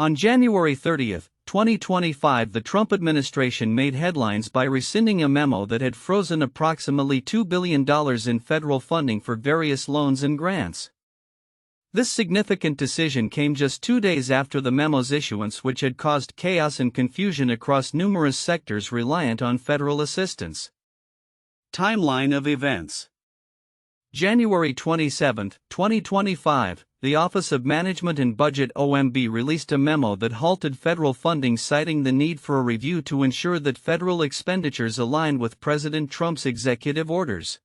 On January 30, 2025, the Trump administration made headlines by rescinding a memo that had frozen approximately $2 billion in federal funding for various loans and grants. This significant decision came just 2 days after the memo's issuance, which had caused chaos and confusion across numerous sectors reliant on federal assistance. Timeline of events. January 27, 2025, the Office of Management and Budget (OMB) released a memo that halted federal funding, citing the need for a review to ensure that federal expenditures align with President Trump's executive orders.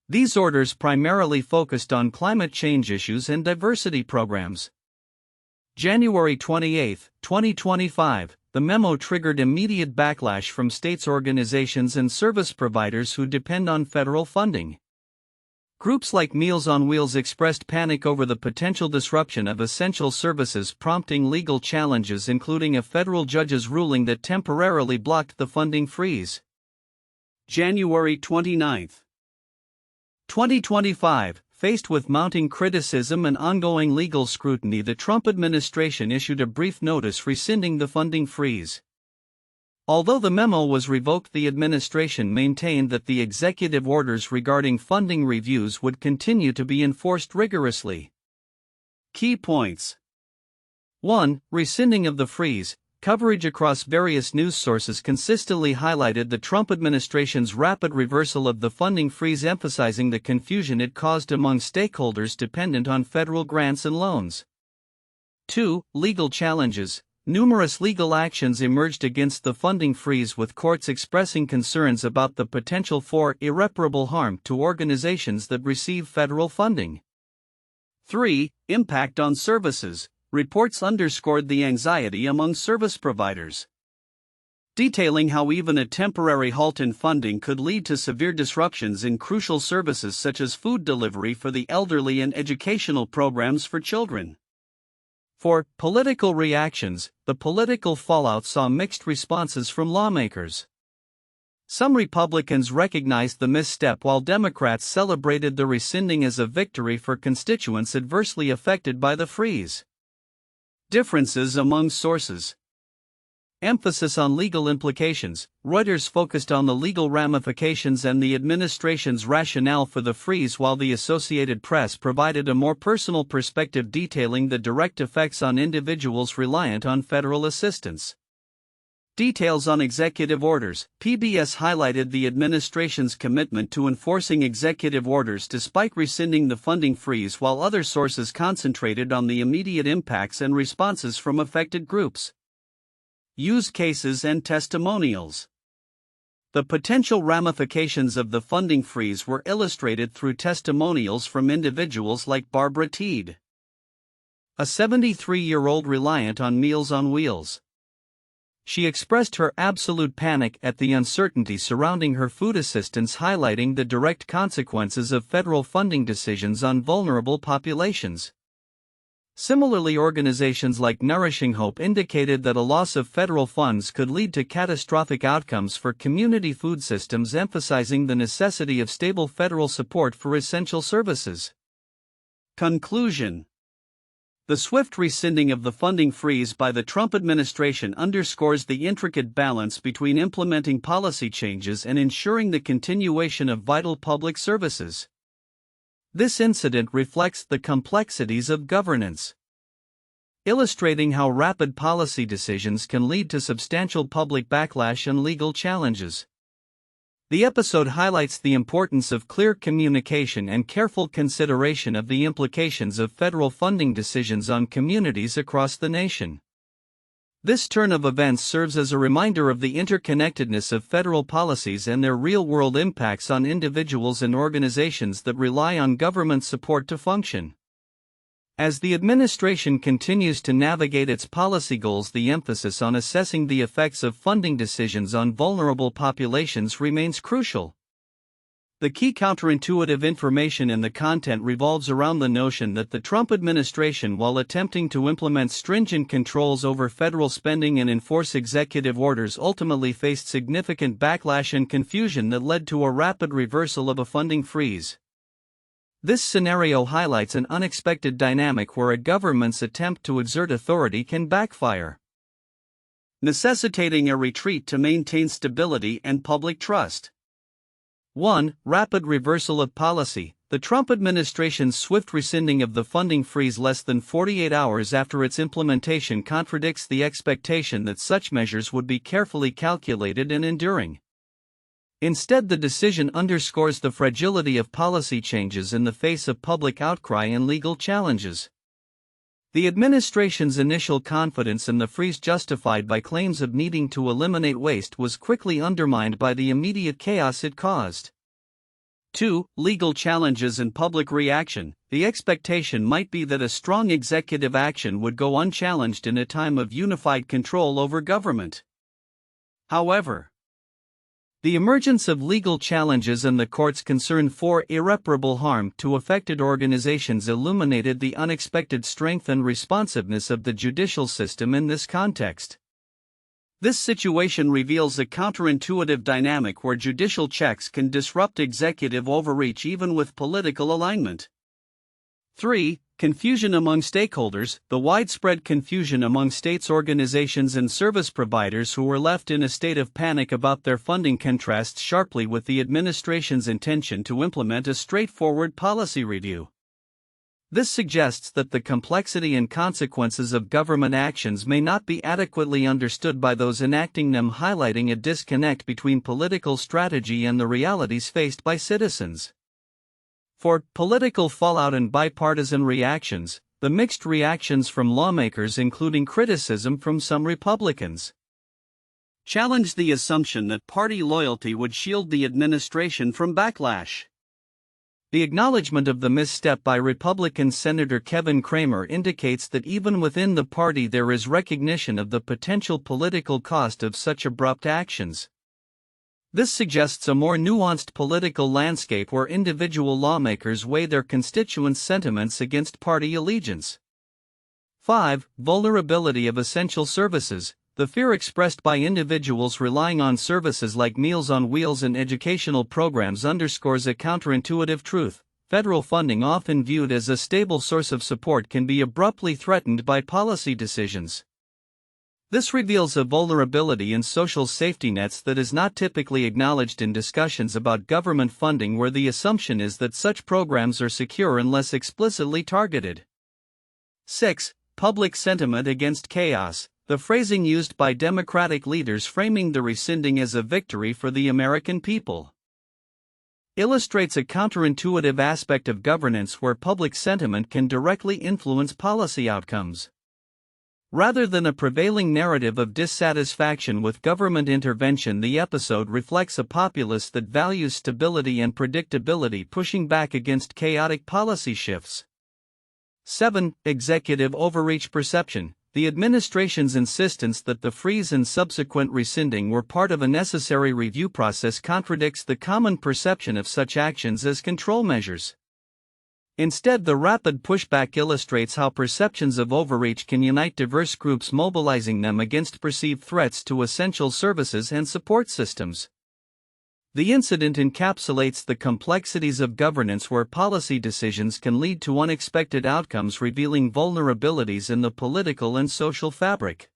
These orders primarily focused on climate change issues and diversity programs. January 28, 2025, the memo triggered immediate backlash from states, organizations, and service providers who depend on federal funding. Groups like Meals on Wheels expressed panic over the potential disruption of essential services, prompting legal challenges, including a federal judge's ruling that temporarily blocked the funding freeze. January 29, 2025, faced with mounting criticism and ongoing legal scrutiny, the Trump administration issued a brief notice rescinding the funding freeze. Although the memo was revoked, the administration maintained that the executive orders regarding funding reviews would continue to be enforced rigorously. Key points. 1. Rescinding of the freeze. Coverage across various news sources consistently highlighted the Trump administration's rapid reversal of the funding freeze, emphasizing the confusion it caused among stakeholders dependent on federal grants and loans. 2. Legal challenges. Numerous legal actions emerged against the funding freeze, with courts expressing concerns about the potential for irreparable harm to organizations that receive federal funding. 3. Impact on services. Reports underscored the anxiety among service providers, detailing how even a temporary halt in funding could lead to severe disruptions in crucial services such as food delivery for the elderly and educational programs for children. 4. Political reactions. The political fallout saw mixed responses from lawmakers. Some Republicans recognized the misstep, while Democrats celebrated the rescinding as a victory for constituents adversely affected by the freeze. Differences among sources. Emphasis on legal implications. Reuters focused on the legal ramifications and the administration's rationale for the freeze, while the Associated Press provided a more personal perspective, detailing the direct effects on individuals reliant on federal assistance. Details on executive orders. PBS highlighted the administration's commitment to enforcing executive orders despite rescinding the funding freeze, while other sources concentrated on the immediate impacts and responses from affected groups. Use cases and testimonials. The potential ramifications of the funding freeze were illustrated through testimonials from individuals like Barbara Teed, a 73-year-old reliant on Meals on Wheels. She expressed her absolute panic at the uncertainty surrounding her food assistance, highlighting the direct consequences of federal funding decisions on vulnerable populations. Similarly, organizations like Nourishing Hope indicated that a loss of federal funds could lead to catastrophic outcomes for community food systems, emphasizing the necessity of stable federal support for essential services. Conclusion. The swift rescinding of the funding freeze by the Trump administration underscores the intricate balance between implementing policy changes and ensuring the continuation of vital public services. This incident reflects the complexities of governance, illustrating how rapid policy decisions can lead to substantial public backlash and legal challenges. The episode highlights the importance of clear communication and careful consideration of the implications of federal funding decisions on communities across the nation. This turn of events serves as a reminder of the interconnectedness of federal policies and their real-world impacts on individuals and organizations that rely on government support to function. As the administration continues to navigate its policy goals, the emphasis on assessing the effects of funding decisions on vulnerable populations remains crucial. The key counterintuitive information in the content revolves around the notion that the Trump administration, while attempting to implement stringent controls over federal spending and enforce executive orders, ultimately faced significant backlash and confusion that led to a rapid reversal of a funding freeze. This scenario highlights an unexpected dynamic where a government's attempt to exert authority can backfire, necessitating a retreat to maintain stability and public trust. 1. Rapid reversal of policy. The Trump administration's swift rescinding of the funding freeze less than 48 hours after its implementation contradicts the expectation that such measures would be carefully calculated and enduring. Instead, the decision underscores the fragility of policy changes in the face of public outcry and legal challenges. The administration's initial confidence in the freeze, justified by claims of needing to eliminate waste, was quickly undermined by the immediate chaos it caused. 2. Legal challenges and public reaction. The expectation might be that a strong executive action would go unchallenged in a time of unified control over government. However, the emergence of legal challenges and the court's concern for irreparable harm to affected organizations illuminated the unexpected strength and responsiveness of the judicial system in this context. This situation reveals a counterintuitive dynamic where judicial checks can disrupt executive overreach even with political alignment. 3. Confusion among stakeholders. The widespread confusion among states, organizations, and service providers who were left in a state of panic about their funding contrasts sharply with the administration's intention to implement a straightforward policy review. This suggests that the complexity and consequences of government actions may not be adequately understood by those enacting them, highlighting a disconnect between political strategy and the realities faced by citizens. 4. Political fallout and bipartisan reactions. The mixed reactions from lawmakers, including criticism from some Republicans, challenged the assumption that party loyalty would shield the administration from backlash. The acknowledgement of the misstep by Republican Senator Kevin Cramer indicates that even within the party there is recognition of the potential political cost of such abrupt actions. This suggests a more nuanced political landscape where individual lawmakers weigh their constituents' sentiments against party allegiance. 5. Vulnerability of essential services. The fear expressed by individuals relying on services like Meals on Wheels and educational programs underscores a counterintuitive truth. Federal funding, often viewed as a stable source of support, can be abruptly threatened by policy decisions. This reveals a vulnerability in social safety nets that is not typically acknowledged in discussions about government funding, where the assumption is that such programs are secure unless explicitly targeted. 6. Public sentiment against chaos. The phrasing used by Democratic leaders framing the rescinding as a victory for the American people illustrates a counterintuitive aspect of governance where public sentiment can directly influence policy outcomes. Rather than a prevailing narrative of dissatisfaction with government intervention, the episode reflects a populace that values stability and predictability, pushing back against chaotic policy shifts. 7. Executive overreach perception. The administration's insistence that the freeze and subsequent rescinding were part of a necessary review process contradicts the common perception of such actions as control measures. Instead, the rapid pushback illustrates how perceptions of overreach can unite diverse groups, mobilizing them against perceived threats to essential services and support systems. The incident encapsulates the complexities of governance where policy decisions can lead to unexpected outcomes, revealing vulnerabilities in the political and social fabric.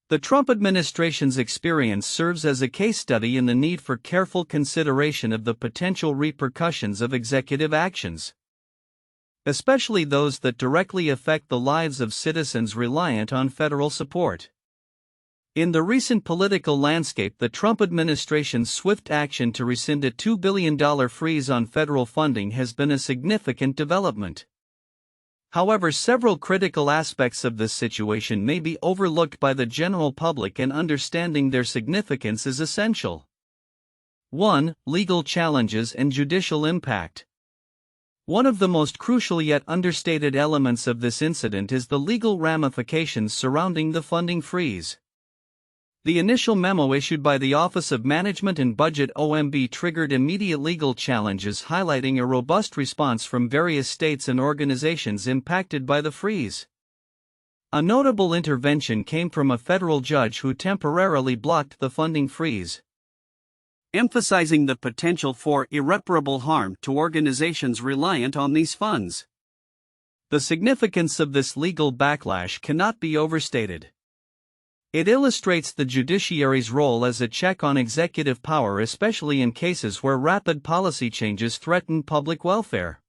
The Trump administration's experience serves as a case study in the need for careful consideration of the potential repercussions of executive actions, especially those that directly affect the lives of citizens reliant on federal support. In the recent political landscape, the Trump administration's swift action to rescind a $2 billion freeze on federal funding has been a significant development. However, several critical aspects of this situation may be overlooked by the general public, and understanding their significance is essential. 1. Legal challenges and judicial impact. One of the most crucial yet understated elements of this incident is the legal ramifications surrounding the funding freeze. The initial memo issued by the Office of Management and Budget (OMB) triggered immediate legal challenges, highlighting a robust response from various states and organizations impacted by the freeze. A notable intervention came from a federal judge who temporarily blocked the funding freeze. emphasizing the potential for irreparable harm to organizations reliant on these funds. The significance of this legal backlash cannot be overstated. It illustrates the judiciary's role as a check on executive power, especially in cases where rapid policy changes threaten public welfare.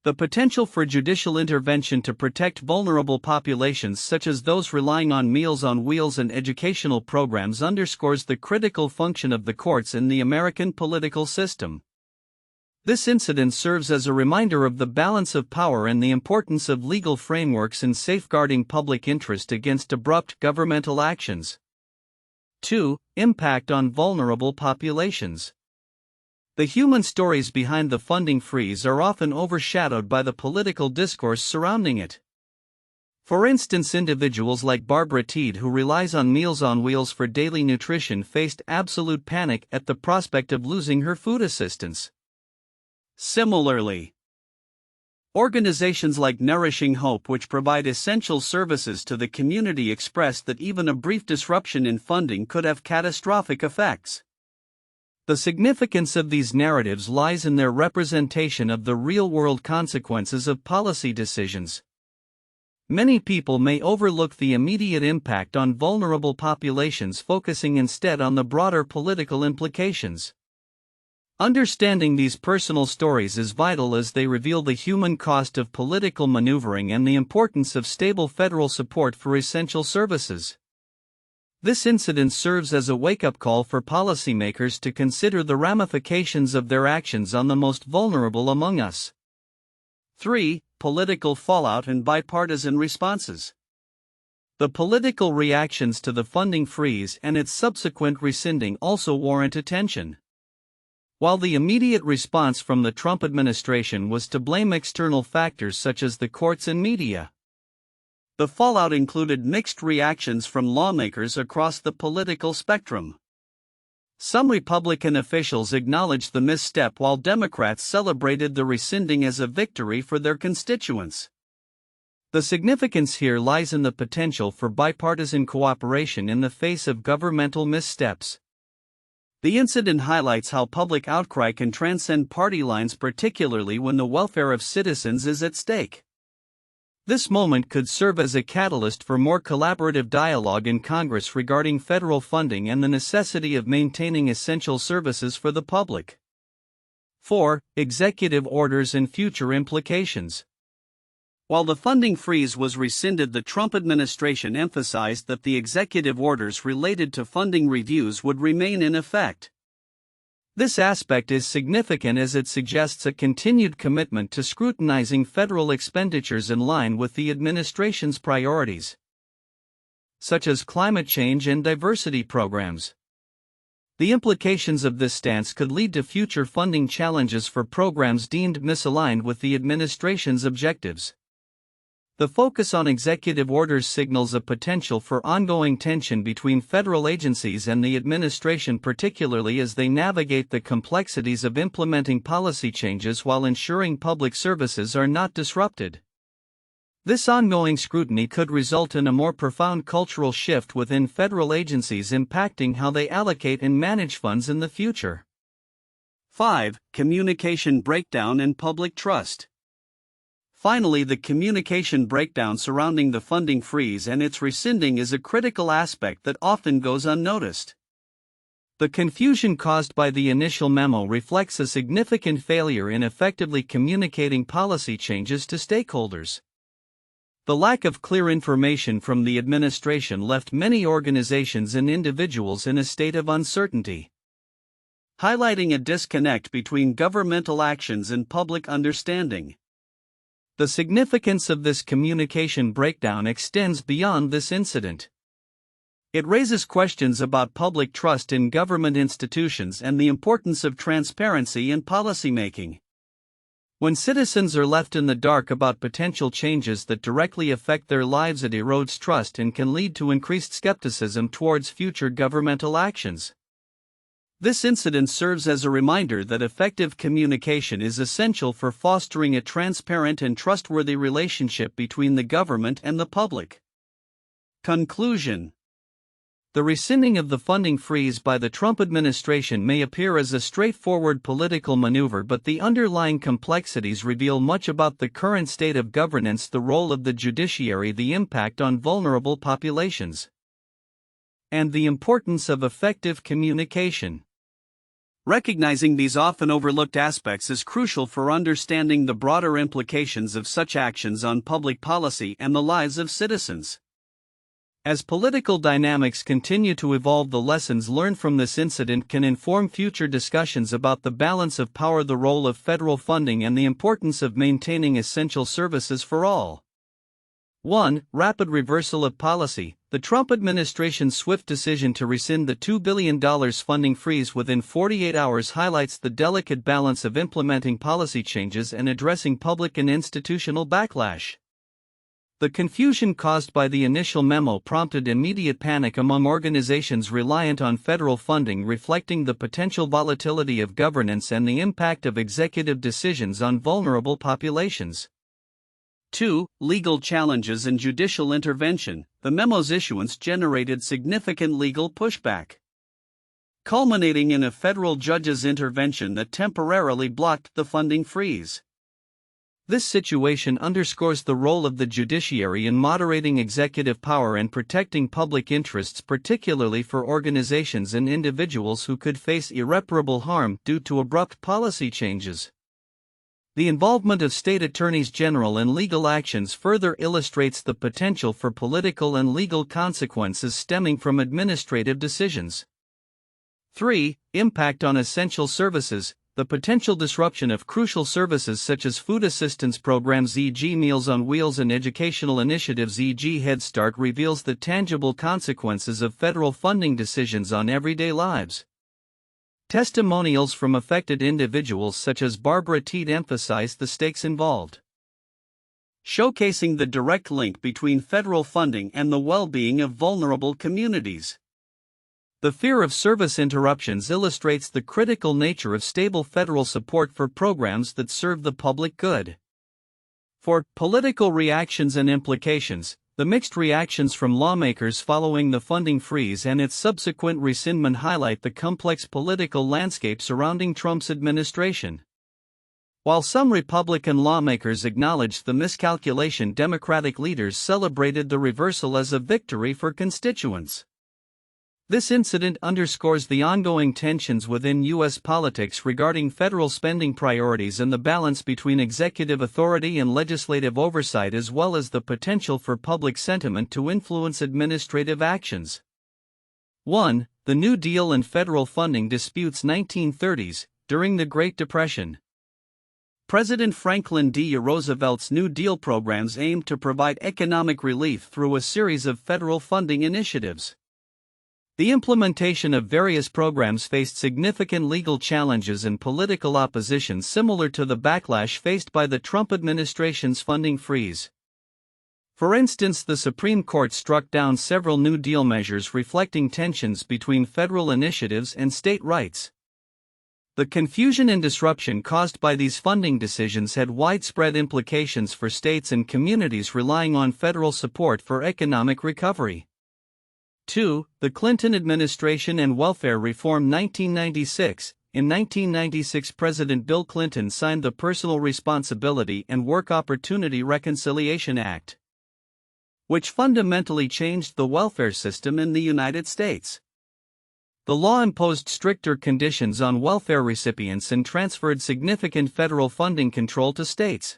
The potential for judicial intervention to protect vulnerable populations such as those relying on Meals on Wheels and educational programs underscores the critical function of the courts in the American political system. This incident serves as a reminder of the balance of power and the importance of legal frameworks in safeguarding public interest against abrupt governmental actions. 2. Impact on vulnerable populations. The human stories behind the funding freeze are often overshadowed by the political discourse surrounding it. For instance, individuals like Barbara Teed, who relies on Meals on Wheels for daily nutrition, faced absolute panic at the prospect of losing her food assistance. Similarly, organizations like Nourishing Hope, which provide essential services to the community, expressed that even a brief disruption in funding could have catastrophic effects. The significance of these narratives lies in their representation of the real-world consequences of policy decisions. Many people may overlook the immediate impact on vulnerable populations, focusing instead on the broader political implications. Understanding these personal stories is vital as they reveal the human cost of political maneuvering and the importance of stable federal support for essential services. This incident serves as a wake-up call for policymakers to consider the ramifications of their actions on the most vulnerable among us. 3. Political fallout and bipartisan responses. The political reactions to the funding freeze and its subsequent rescinding also warrant attention. While the immediate response from the Trump administration was to blame external factors such as the courts and media, the fallout included mixed reactions from lawmakers across the political spectrum. Some Republican officials acknowledged the misstep, while Democrats celebrated the rescinding as a victory for their constituents. The significance here lies in the potential for bipartisan cooperation in the face of governmental missteps. The incident highlights how public outcry can transcend party lines, particularly when the welfare of citizens is at stake. This moment could serve as a catalyst for more collaborative dialogue in Congress regarding federal funding and the necessity of maintaining essential services for the public. 4. Executive orders and future implications. While the funding freeze was rescinded, the Trump administration emphasized that the executive orders related to funding reviews would remain in effect. This aspect is significant as it suggests a continued commitment to scrutinizing federal expenditures in line with the administration's priorities, such as climate change and diversity programs. The implications of this stance could lead to future funding challenges for programs deemed misaligned with the administration's objectives. The focus on executive orders signals a potential for ongoing tension between federal agencies and the administration, particularly as they navigate the complexities of implementing policy changes while ensuring public services are not disrupted. This ongoing scrutiny could result in a more profound cultural shift within federal agencies, impacting how they allocate and manage funds in the future. 5. Communication breakdown and public trust. Finally, the communication breakdown surrounding the funding freeze and its rescinding is a critical aspect that often goes unnoticed. The confusion caused by the initial memo reflects a significant failure in effectively communicating policy changes to stakeholders. The lack of clear information from the administration left many organizations and individuals in a state of uncertainty, highlighting a disconnect between governmental actions and public understanding. The significance of this communication breakdown extends beyond this incident. It raises questions about public trust in government institutions and the importance of transparency in policymaking. When citizens are left in the dark about potential changes that directly affect their lives, it erodes trust and can lead to increased skepticism towards future governmental actions. This incident serves as a reminder that effective communication is essential for fostering a transparent and trustworthy relationship between the government and the public. Conclusion. The rescinding of the funding freeze by the Trump administration may appear as a straightforward political maneuver, but the underlying complexities reveal much about the current state of governance, the role of the judiciary, the impact on vulnerable populations, and the importance of effective communication. Recognizing these often overlooked aspects is crucial for understanding the broader implications of such actions on public policy and the lives of citizens. As political dynamics continue to evolve, the lessons learned from this incident can inform future discussions about the balance of power, the role of federal funding, and the importance of maintaining essential services for all. 1. Rapid reversal of policy. The Trump administration's swift decision to rescind the $2 billion funding freeze within 48 hours highlights the delicate balance of implementing policy changes and addressing public and institutional backlash. The confusion caused by the initial memo prompted immediate panic among organizations reliant on federal funding, reflecting the potential volatility of governance and the impact of executive decisions on vulnerable populations. 2. Legal challenges and judicial intervention. The memo's issuance generated significant legal pushback, culminating in a federal judge's intervention that temporarily blocked the funding freeze. This situation underscores the role of the judiciary in moderating executive power and protecting public interests, particularly for organizations and individuals who could face irreparable harm due to abrupt policy changes. The involvement of state attorneys general in legal actions further illustrates the potential for political and legal consequences stemming from administrative decisions. 3. Impact on essential services. The potential disruption of crucial services such as food assistance programs, e.g. Meals on Wheels, and educational initiatives, e.g. Head Start, reveals the tangible consequences of federal funding decisions on everyday lives. Testimonials from affected individuals such as Barbara Teed emphasize the stakes involved, showcasing the direct link between federal funding and the well-being of vulnerable communities. The fear of service interruptions illustrates the critical nature of stable federal support for programs that serve the public good. 4. Political reactions and implications. The mixed reactions from lawmakers following the funding freeze and its subsequent rescindment highlight the complex political landscape surrounding Trump's administration. While some Republican lawmakers acknowledged the miscalculation, Democratic leaders celebrated the reversal as a victory for constituents. This incident underscores the ongoing tensions within U.S. politics regarding federal spending priorities and the balance between executive authority and legislative oversight, as well as the potential for public sentiment to influence administrative actions. 1. The New Deal and federal funding disputes. 1930s. During the Great Depression, President Franklin D. Roosevelt's New Deal programs aimed to provide economic relief through a series of federal funding initiatives. The implementation of various programs faced significant legal challenges and political opposition similar to the backlash faced by the Trump administration's funding freeze. For instance, the Supreme Court struck down several New Deal measures reflecting tensions between federal initiatives and state rights. The confusion and disruption caused by these funding decisions had widespread implications for states and communities relying on federal support for economic recovery. 2. The Clinton administration and welfare reform. 1996. In 1996, President Bill Clinton signed the Personal Responsibility and Work Opportunity Reconciliation Act, which fundamentally changed the welfare system in the United States. The law imposed stricter conditions on welfare recipients and transferred significant federal funding control to states.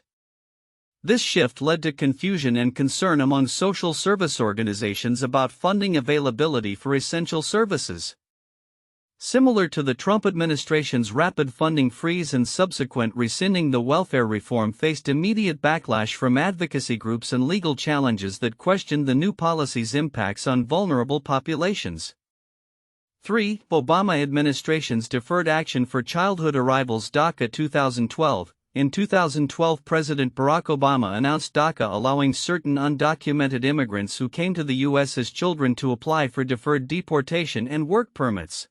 This shift led to confusion and concern among social service organizations about funding availability for essential services. Similar to the Trump administration's rapid funding freeze and subsequent rescinding, the welfare reform faced immediate backlash from advocacy groups and legal challenges that questioned the new policy's impacts on vulnerable populations. 3. Obama administration's deferred action for childhood arrivals. DACA. 2012. In 2012, President Barack Obama announced DACA, allowing certain undocumented immigrants who came to the U.S. as children to apply for deferred deportation and work permits.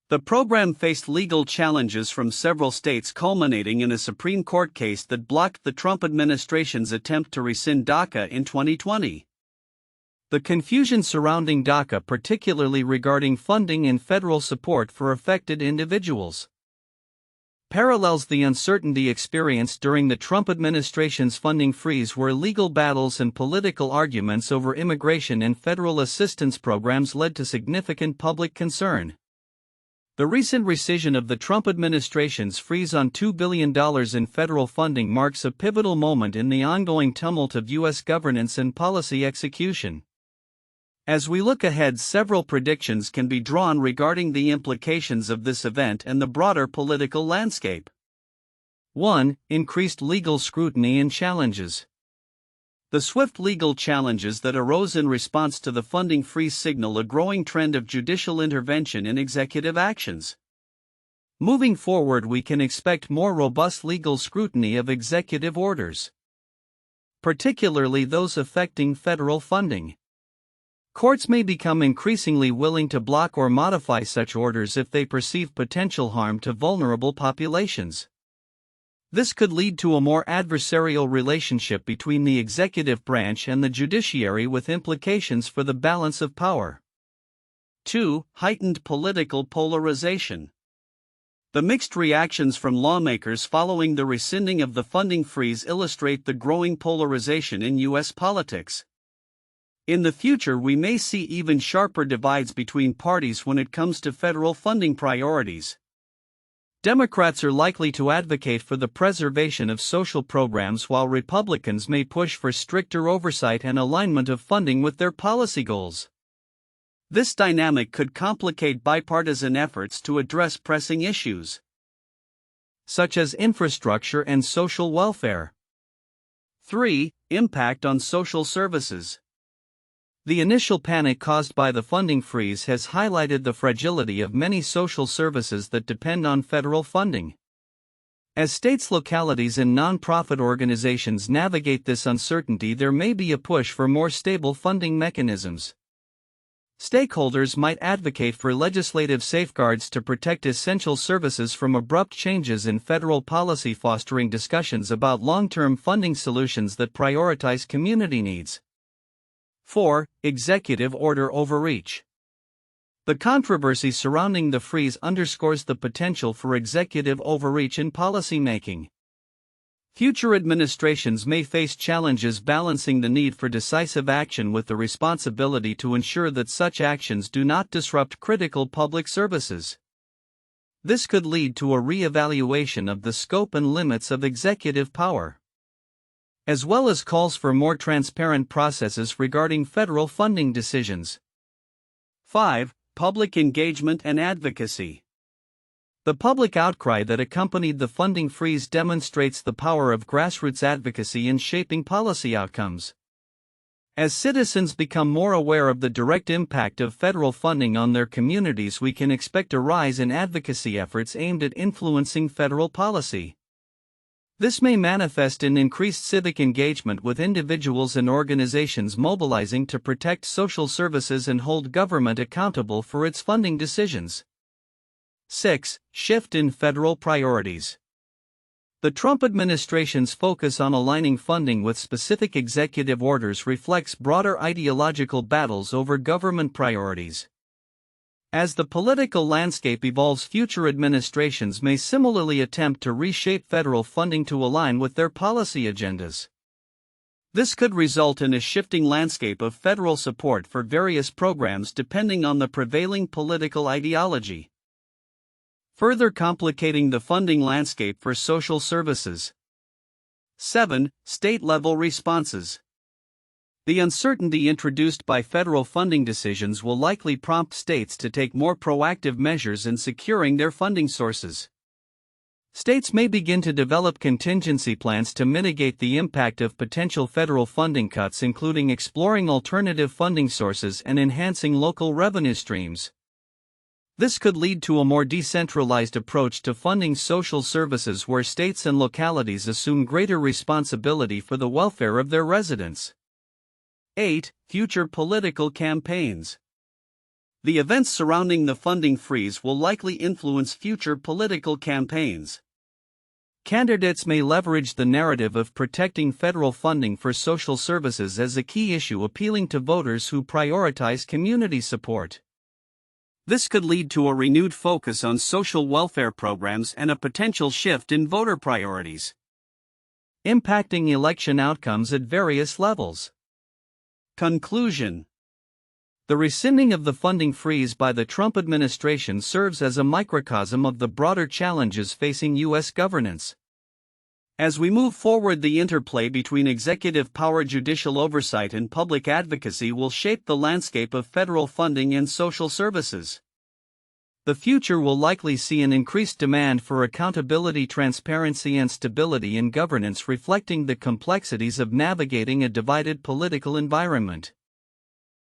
The program faced legal challenges from several states, culminating in a Supreme Court case that blocked the Trump administration's attempt to rescind DACA in 2020. The confusion surrounding DACA, particularly regarding funding and federal support for affected individuals, parallels the uncertainty experienced during the Trump administration's funding freeze, where legal battles and political arguments over immigration and federal assistance programs led to significant public concern. The recent rescission of the Trump administration's freeze on $2 billion in federal funding marks a pivotal moment in the ongoing tumult of U.S. governance and policy execution. As we look ahead, several predictions can be drawn regarding the implications of this event and the broader political landscape. 1. Increased legal scrutiny and challenges. The swift legal challenges that arose in response to the funding freeze signal a growing trend of judicial intervention in executive actions. Moving forward, we can expect more robust legal scrutiny of executive orders, particularly those affecting federal funding. Courts may become increasingly willing to block or modify such orders if they perceive potential harm to vulnerable populations. This could lead to a more adversarial relationship between the executive branch and the judiciary, with implications for the balance of power. 2. Heightened political polarization. The mixed reactions from lawmakers following the rescinding of the funding freeze illustrate the growing polarization in U.S. politics. In the future, we may see even sharper divides between parties when it comes to federal funding priorities. Democrats are likely to advocate for the preservation of social programs, while Republicans may push for stricter oversight and alignment of funding with their policy goals. This dynamic could complicate bipartisan efforts to address pressing issues, such as infrastructure and social welfare. 3. Impact on social services. The initial panic caused by the funding freeze has highlighted the fragility of many social services that depend on federal funding. As states, localities, and nonprofit organizations navigate this uncertainty, there may be a push for more stable funding mechanisms. Stakeholders might advocate for legislative safeguards to protect essential services from abrupt changes in federal policy, fostering discussions about long-term funding solutions that prioritize community needs. 4. Executive order overreach. The controversy surrounding the freeze underscores the potential for executive overreach in policymaking. Future administrations may face challenges balancing the need for decisive action with the responsibility to ensure that such actions do not disrupt critical public services. This could lead to a re-evaluation of the scope and limits of executive power, as well as calls for more transparent processes regarding federal funding decisions. 5. Public engagement and advocacy. The public outcry that accompanied the funding freeze demonstrates the power of grassroots advocacy in shaping policy outcomes. As citizens become more aware of the direct impact of federal funding on their communities, we can expect a rise in advocacy efforts aimed at influencing federal policy. This may manifest in increased civic engagement, with individuals and organizations mobilizing to protect social services and hold government accountable for its funding decisions. 6. Shift in federal priorities. The Trump administration's focus on aligning funding with specific executive orders reflects broader ideological battles over government priorities. As the political landscape evolves, future administrations may similarly attempt to reshape federal funding to align with their policy agendas. This could result in a shifting landscape of federal support for various programs depending on the prevailing political ideology, further complicating the funding landscape for social services. 7. State-level responses. The uncertainty introduced by federal funding decisions will likely prompt states to take more proactive measures in securing their funding sources. States may begin to develop contingency plans to mitigate the impact of potential federal funding cuts, including exploring alternative funding sources and enhancing local revenue streams. This could lead to a more decentralized approach to funding social services, where states and localities assume greater responsibility for the welfare of their residents. 8. Future political campaigns. The events surrounding the funding freeze will likely influence future political campaigns. Candidates may leverage the narrative of protecting federal funding for social services as a key issue, appealing to voters who prioritize community support. This could lead to a renewed focus on social welfare programs and a potential shift in voter priorities, impacting election outcomes at various levels. Conclusion: the rescinding of the funding freeze by the Trump administration serves as a microcosm of the broader challenges facing U.S. governance. As we move forward, the interplay between executive power, judicial oversight, and public advocacy will shape the landscape of federal funding and social services. The future will likely see an increased demand for accountability, transparency, and stability in governance, reflecting the complexities of navigating a divided political environment.